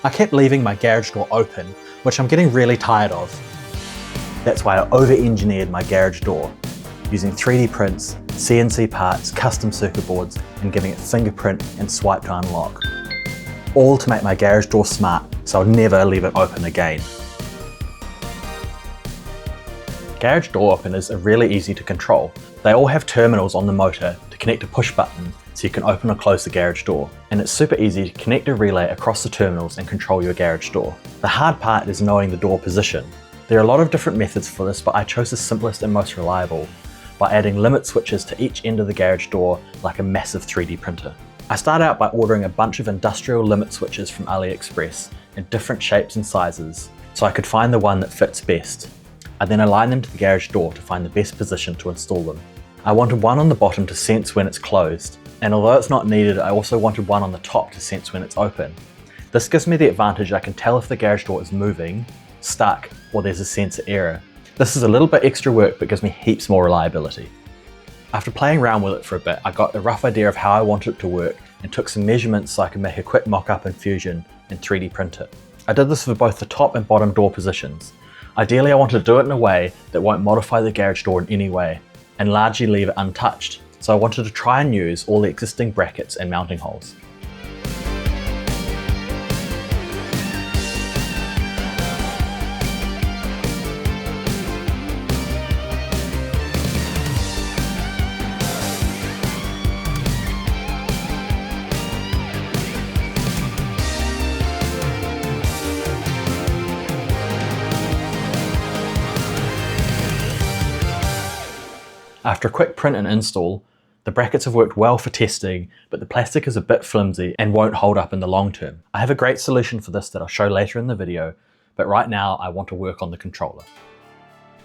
I kept leaving my garage door open, which I'm getting really tired of. That's why I over-engineered my garage door, using 3D prints, CNC parts, custom circuit boards, and giving it fingerprint and swipe to unlock. All to make my garage door smart, so I'll never leave it open again. Garage door openers are really easy to control. They all have terminals on the motor to connect a push button so you can open or close the garage door. And it's super easy to connect a relay across the terminals and control your garage door. The hard part is knowing the door position. There are a lot of different methods for this, but I chose the simplest and most reliable by adding limit switches to each end of the garage door like a massive 3D printer. I started out by ordering a bunch of industrial limit switches from AliExpress in different shapes and sizes so I could find the one that fits best. I then aligned them to the garage door to find the best position to install them. I wanted one on the bottom to sense when it's closed, and although it's not needed, I also wanted one on the top to sense when it's open. This gives me the advantage I can tell if the garage door is moving, stuck, or there's a sensor error. This is a little bit extra work but gives me heaps more reliability. After playing around with it for a bit, I got a rough idea of how I wanted it to work and took some measurements so I could make a quick mock-up in Fusion and 3D print it. I did this for both the top and bottom door positions. Ideally, I wanted to do it in a way that won't modify the garage door in any way, and largely leave it untouched, so I wanted to try and use all the existing brackets and mounting holes. After a quick print and install, the brackets have worked well for testing, but the plastic is a bit flimsy and won't hold up in the long term. I have a great solution for this that I'll show later in the video, but right now I want to work on the controller.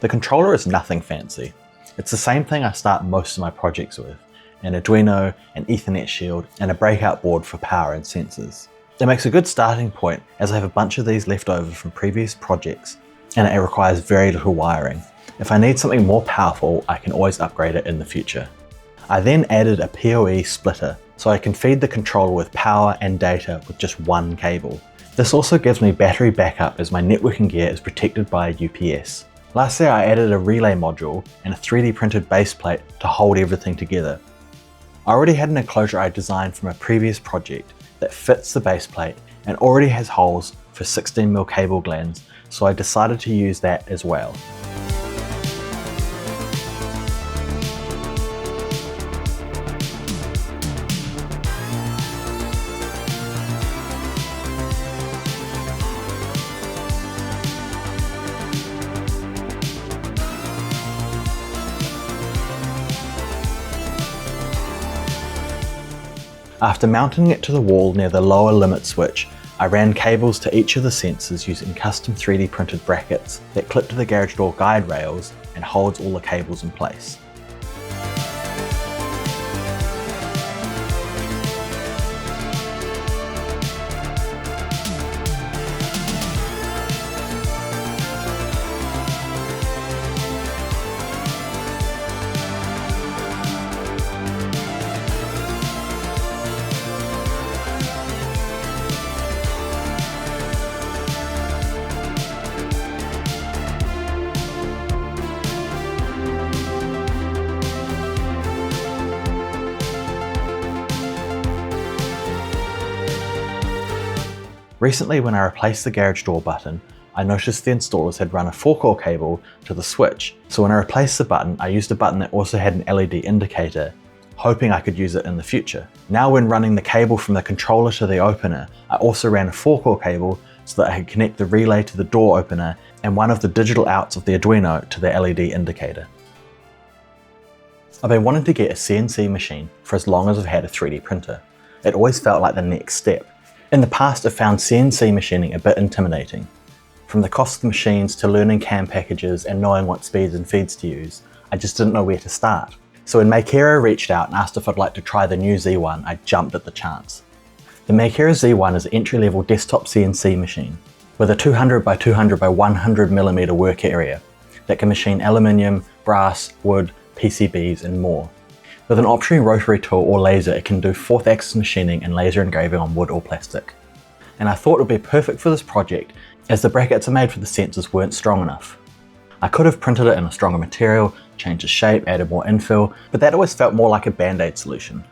The controller is nothing fancy. It's the same thing I start most of my projects with, an Arduino, an Ethernet shield, and a breakout board for power and sensors. It makes a good starting point as I have a bunch of these left over from previous projects, and it requires very little wiring. If I need something more powerful, I can always upgrade it in the future. I then added a PoE splitter, so I can feed the controller with power and data with just one cable. This also gives me battery backup as my networking gear is protected by a UPS. Lastly, I added a relay module and a 3D printed base plate to hold everything together. I already had an enclosure I designed from a previous project that fits the base plate and already has holes for 16mm cable glands, so I decided to use that as well. After mounting it to the wall near the lower limit switch, I ran cables to each of the sensors using custom 3D printed brackets that clip to the garage door guide rails and holds all the cables in place. Recently, when I replaced the garage door button, I noticed the installers had run a 4-core cable to the switch, so when I replaced the button, I used a button that also had an LED indicator, hoping I could use it in the future. Now when running the cable from the controller to the opener, I also ran a 4-core cable so that I could connect the relay to the door opener and one of the digital outs of the Arduino to the LED indicator. I've been wanting to get a CNC machine for as long as I've had a 3D printer. It always felt like the next step. In the past, I've found CNC machining a bit intimidating. From the cost of the machines to learning CAM packages and knowing what speeds and feeds to use, I just didn't know where to start. So when Makera reached out and asked if I'd like to try the new Z1, I jumped at the chance. The Makera Z1 is an entry-level desktop CNC machine with a 200 by 200 by 100mm work area that can machine aluminium, brass, wood, PCBs and more. With an optional rotary tool or laser, it can do 4th axis machining and laser engraving on wood or plastic. and I thought it would be perfect for this project as the brackets I made for the sensors weren't strong enough. I could have printed it in a stronger material, changed the shape, added more infill, but that always felt more like a band-aid solution.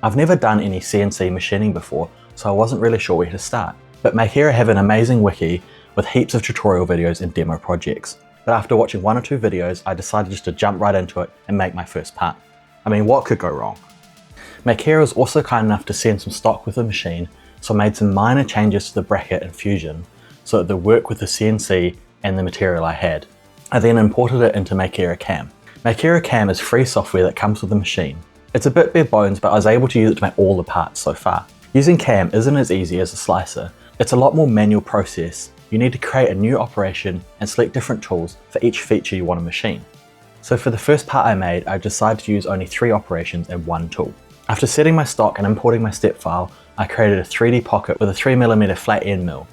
I've never done any CNC machining before, so I wasn't really sure where to start. But Makera have an amazing wiki with heaps of tutorial videos and demo projects. But after watching 1 or 2 videos, I decided just to jump right into it and make my first part. I mean, what could go wrong? Makera was also kind enough to send some stock with the machine, so I made some minor changes to the bracket in Fusion so that they work with the CNC and the material I had. I then imported it into Makera CAM. Makera CAM is free software that comes with the machine. It's a bit bare bones, but I was able to use it to make all the parts so far. Using CAM isn't as easy as a slicer. It's a lot more manual process. You need to create a new operation and select different tools for each feature you want to machine. So for the first part I made, I decided to use only 3 operations and 1 tool. After setting my stock and importing my step file, I created a 3D pocket with a 3mm flat end mill.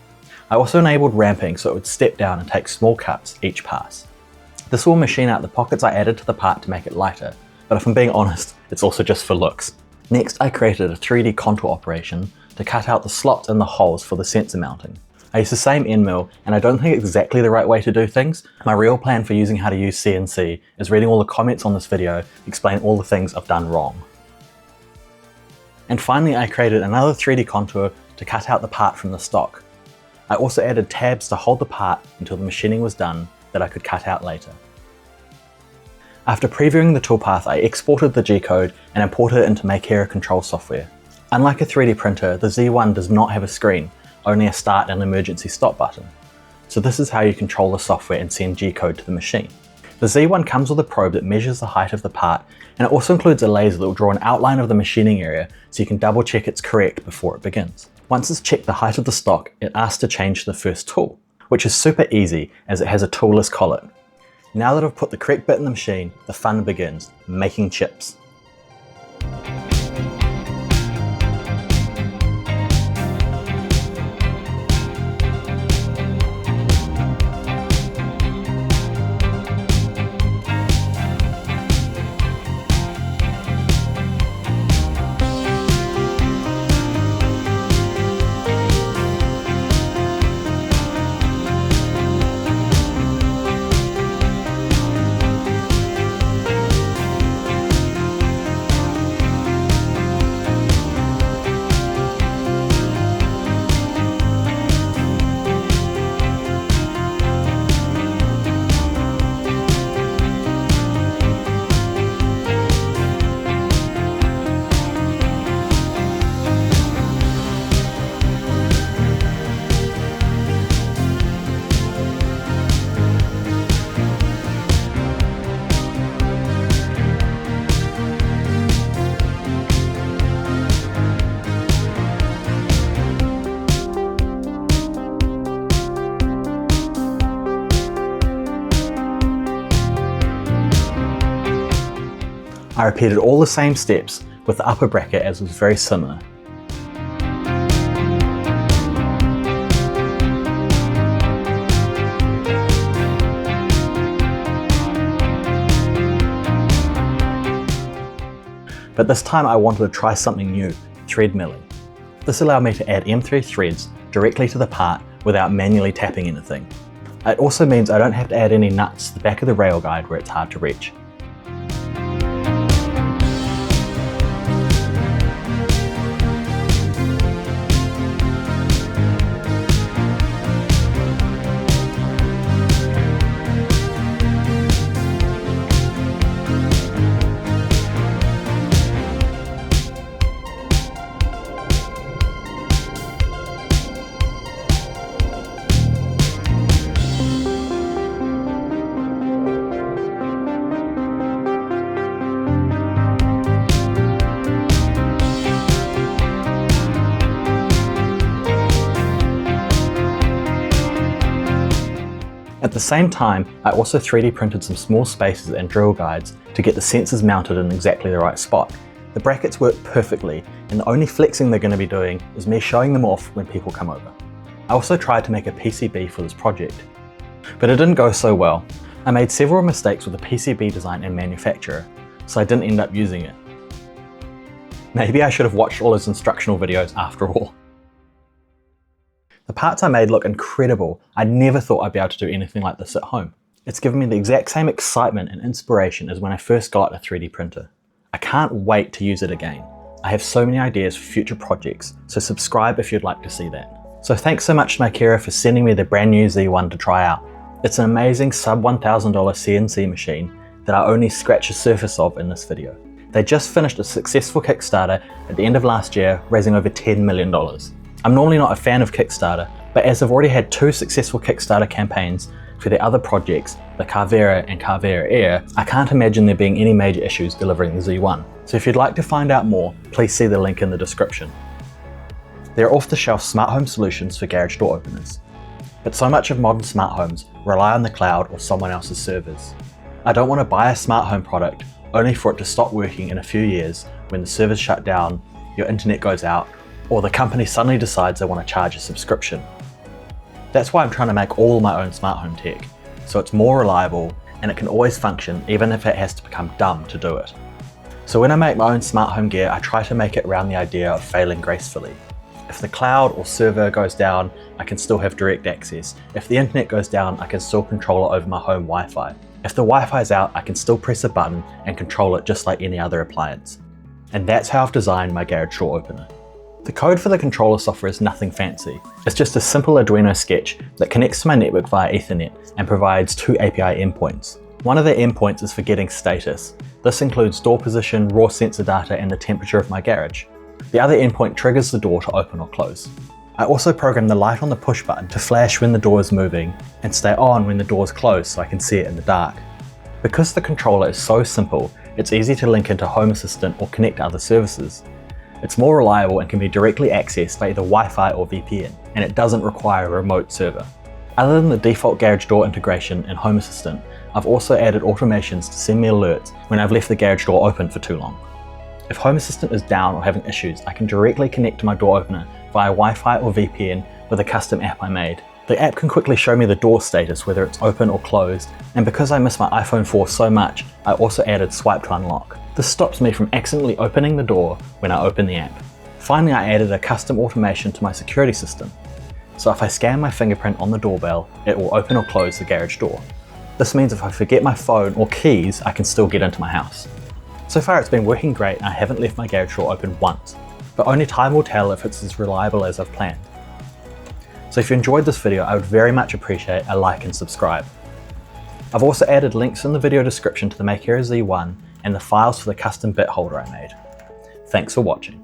I also enabled ramping so it would step down and take small cuts each pass. This will machine out the pockets I added to the part to make it lighter, but if I'm being honest, it's also just for looks. Next, I created a 3D contour operation to cut out the slots and the holes for the sensor mounting. I used the same end mill, and I don't think it's exactly the right way to do things. My real plan for using how to use CNC is reading all the comments on this video, explaining all the things I've done wrong. And finally, I created another 3D contour to cut out the part from the stock. I also added tabs to hold the part until the machining was done that I could cut out later. After previewing the toolpath, I exported the G-code and imported it into Makera control software. Unlike a 3D printer, the Z1 does not have a screen, only a start and emergency stop button. So this is how you control the software and send G-code to the machine. The Z1 comes with a probe that measures the height of the part, and it also includes a laser that will draw an outline of the machining area so you can double check it's correct before it begins. Once it's checked the height of the stock, it asks to change to the first tool, which is super easy as it has a toolless collet. Now that I've put the correct bit in the machine, the fun begins, making chips. I repeated all the same steps with the upper bracket as it was very similar. But this time I wanted to try something new, thread milling. This allowed me to add M3 threads directly to the part without manually tapping anything. It also means I don't have to add any nuts to the back of the rail guide where it's hard to reach. At the same time, I also 3D printed some small spaces and drill guides to get the sensors mounted in exactly the right spot. The brackets work perfectly, and the only flexing they're going to be doing is me showing them off when people come over. I also tried to make a PCB for this project, but it didn't go so well. I made several mistakes with the PCB design and manufacturer, so I didn't end up using it. Maybe I should have watched all his instructional videos after all. The parts I made look incredible. I never thought I'd be able to do anything like this at home. It's given me the exact same excitement and inspiration as when I first got a 3D printer. I can't wait to use it again. I have so many ideas for future projects, so subscribe if you'd like to see that. So thanks so much to Makera for sending me the brand new Z1 to try out. It's an amazing sub $1,000 CNC machine that I only scratched the surface of in this video. They just finished a successful Kickstarter at the end of last year, raising over $10 million. I'm normally not a fan of Kickstarter, but as I've already had 2 successful Kickstarter campaigns for their other projects, the Carvera and Carvera Air, I can't imagine there being any major issues delivering the Z1. So if you'd like to find out more, please see the link in the description. There are off-the-shelf smart home solutions for garage door openers, but so much of modern smart homes rely on the cloud or someone else's servers. I don't want to buy a smart home product only for it to stop working in a few years when the servers shut down, your internet goes out, or the company suddenly decides they want to charge a subscription. That's why I'm trying to make all my own smart home tech, so it's more reliable and it can always function even if it has to become dumb to do it. So when I make my own smart home gear, I try to make it around the idea of failing gracefully. If the cloud or server goes down, I can still have direct access. If the internet goes down, I can still control it over my home Wi-Fi. If the Wi-Fi is out, I can still press a button and control it just like any other appliance. And that's how I've designed my garage door opener. The code for the controller software is nothing fancy. It's just a simple Arduino sketch that connects to my network via Ethernet and provides 2 API endpoints. One of the endpoints is for getting status. This includes door position, raw sensor data, and the temperature of my garage. The other endpoint triggers the door to open or close. I also program the light on the push button to flash when the door is moving and stay on when the door is closed so I can see it in the dark. Because the controller is so simple, it's easy to link into Home Assistant or connect to other services. It's more reliable and can be directly accessed by either Wi-Fi or VPN, and it doesn't require a remote server. Other than the default garage door integration in Home Assistant, I've also added automations to send me alerts when I've left the garage door open for too long. If Home Assistant is down or having issues, I can directly connect to my door opener via Wi-Fi or VPN with a custom app I made. The app can quickly show me the door status, whether it's open or closed, and because I miss my iPhone 4 so much, I also added swipe to unlock. This stops me from accidentally opening the door when I open the app. Finally, I added a custom automation to my security system. So if I scan my fingerprint on the doorbell, it will open or close the garage door. This means if I forget my phone or keys, I can still get into my house. So far it's been working great and I haven't left my garage door open once, but only time will tell if it's as reliable as I've planned. So if you enjoyed this video, I would very much appreciate a like and subscribe. I've also added links in the video description to the Makera Z1 and the files for the custom bit holder I made. Thanks for watching.